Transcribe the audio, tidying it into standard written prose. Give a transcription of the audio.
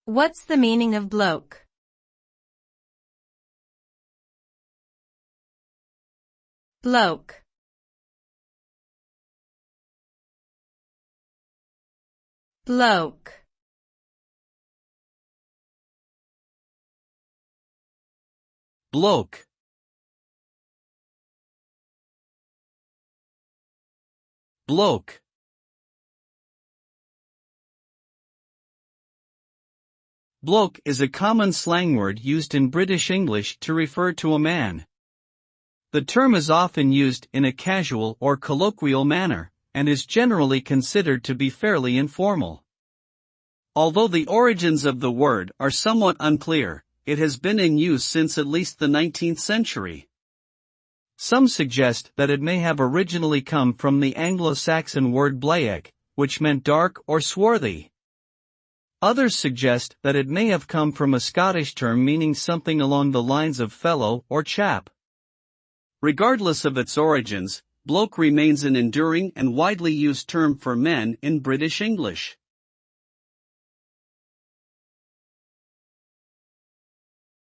What's the meaning of bloke? Bloke. Bloke. Bloke. Bloke. Bloke is a common slang word used in British English to refer to a man. The term is often used in a casual or colloquial manner, and is generally considered to be fairly informal. Although the origins of the word are somewhat unclear, it has been in use since at least the 19th century. Some suggest that it may have originally come from the Anglo-Saxon word bleak, which meant dark or swarthy. Others suggest that it may have come from a Scottish term meaning something along the lines of fellow or chap. Regardless of its origins, bloke remains an enduring and widely used term for men in British English.